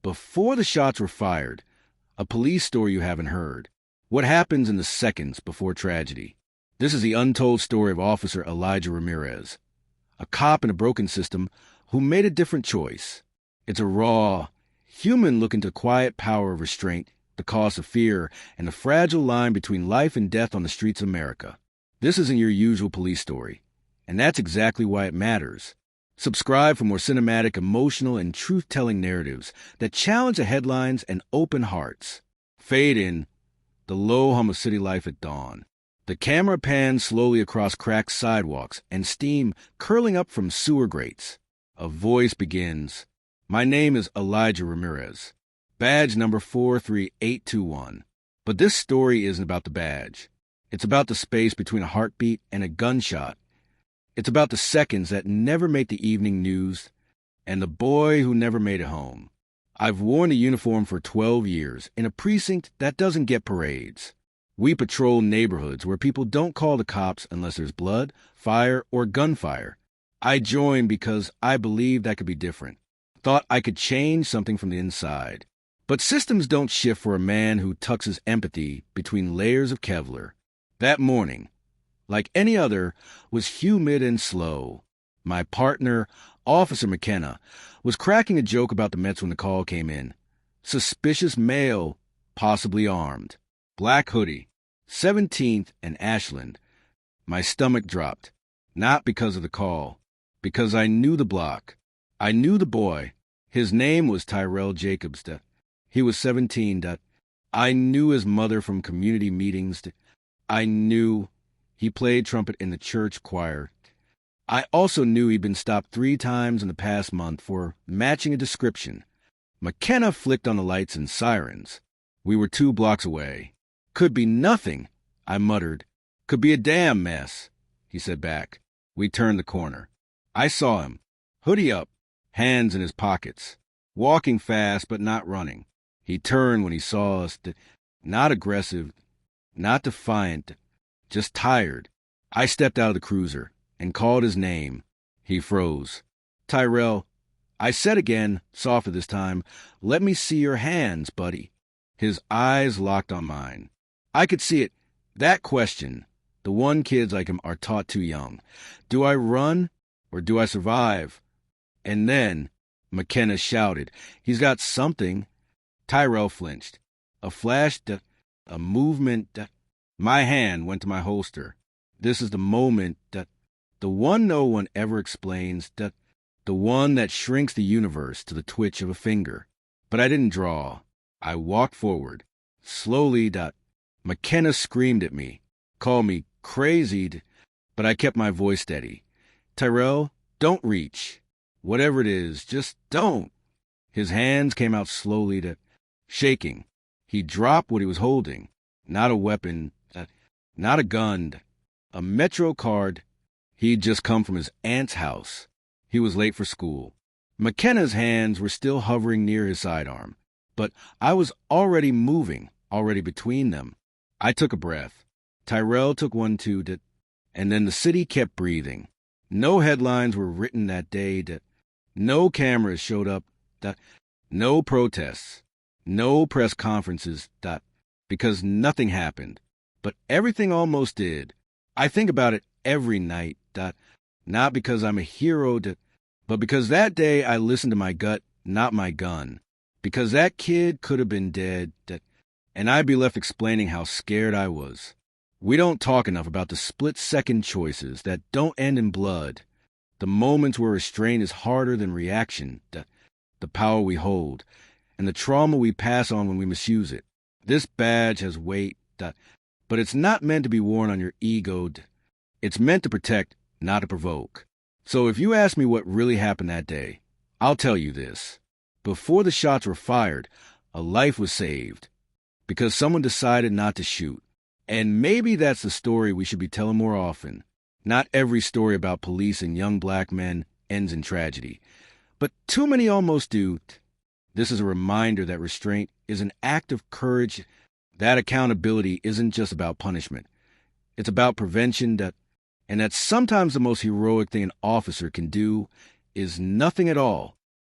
Before the shots were fired, a police story you haven't heard. What happens in the seconds before tragedy? This is the untold story of Officer Elijah Ramirez, a cop in a broken system who made a different choice. It's a raw, human look into the quiet power of restraint, the cost of fear, and the fragile line between life and death on the streets of America. This isn't your usual police story, and that's exactly why it matters. Subscribe for more cinematic, emotional, and truth-telling narratives that challenge the headlines and open hearts. Fade in the low hum of city life at dawn. The camera pans slowly across cracked sidewalks and steam curling up from sewer grates. A voice begins. My name is Elijah Ramirez. Badge number 43821. But this story isn't about the badge. It's about the space between a heartbeat and a gunshot. It's about the seconds that never make the evening news and the boy who never made it home. I've worn the uniform for 12 years in a precinct that doesn't get parades. We patrol neighborhoods where people don't call the cops unless there's blood, fire, or gunfire. I joined because I believed that could be different. Thought I could change something from the inside. But systems don't shift for a man who tucks his empathy between layers of Kevlar. That morning, like any other, was humid and slow. My partner, Officer McKenna, was cracking a joke about the Mets when the call came in. Suspicious male, possibly armed. Black hoodie. 17th and Ashland. My stomach dropped. Not because of the call. Because I knew the block. I knew the boy. His name was Tyrell Jacobs. He was 17. I knew his mother from community meetings. I knew he played trumpet in the church choir. I also knew he'd been stopped 3 times in the past month for matching a description. McKenna flicked on the lights and sirens. We were 2 blocks away. Could be nothing, I muttered. Could be a damn mess, he said back. We turned the corner. I saw him, hoodie up, hands in his pockets, walking fast but not running. He turned when he saw us, not aggressive, not defiant, just tired. I stepped out of the cruiser and called his name. He froze. Tyrell, I said again, softer this time, let me see your hands, buddy. His eyes locked on mine. I could see it. That question, the one kids like him are taught too young. Do I run or do I survive? And then McKenna shouted, he's got something. Tyrell flinched. A flash, a movement. My hand went to my holster. This is the moment, the one no one ever explains, the one that shrinks the universe to the twitch of a finger. But I didn't draw. I walked forward. Slowly, McKenna screamed at me, called me crazy, but I kept my voice steady. Tyrell, don't reach. Whatever it is, just don't. His hands came out slowly, shaking. He dropped what he was holding. Not a weapon, not a gun, a Metro card. He'd just come from his aunt's house. He was late for school. McKenna's hands were still hovering near his sidearm, but I was already moving, already between them. I took a breath. Tyrell took one too, and then the city kept breathing. No headlines were written that day, no cameras showed up, no protests, no press conferences, because nothing happened. But everything almost did. I think about it every night, not because I'm a hero, but because that day I listened to my gut, not my gun. Because that kid could have been dead, and I'd be left explaining how scared I was. We don't talk enough about the split-second choices that don't end in blood, the moments where restraint is harder than reaction, the power we hold, and the trauma we pass on when we misuse it. This badge has weight, but it's not meant to be worn on your ego. It's meant to protect, not to provoke. So if you ask me what really happened that day, I'll tell you this. Before the shots were fired, a life was saved. Because someone decided not to shoot. And maybe that's the story we should be telling more often. Not every story about police and young black men ends in tragedy. But too many almost do. This is a reminder that restraint is an act of courage. That accountability isn't just about punishment. It's about prevention, and that sometimes the most heroic thing an officer can do is nothing at all.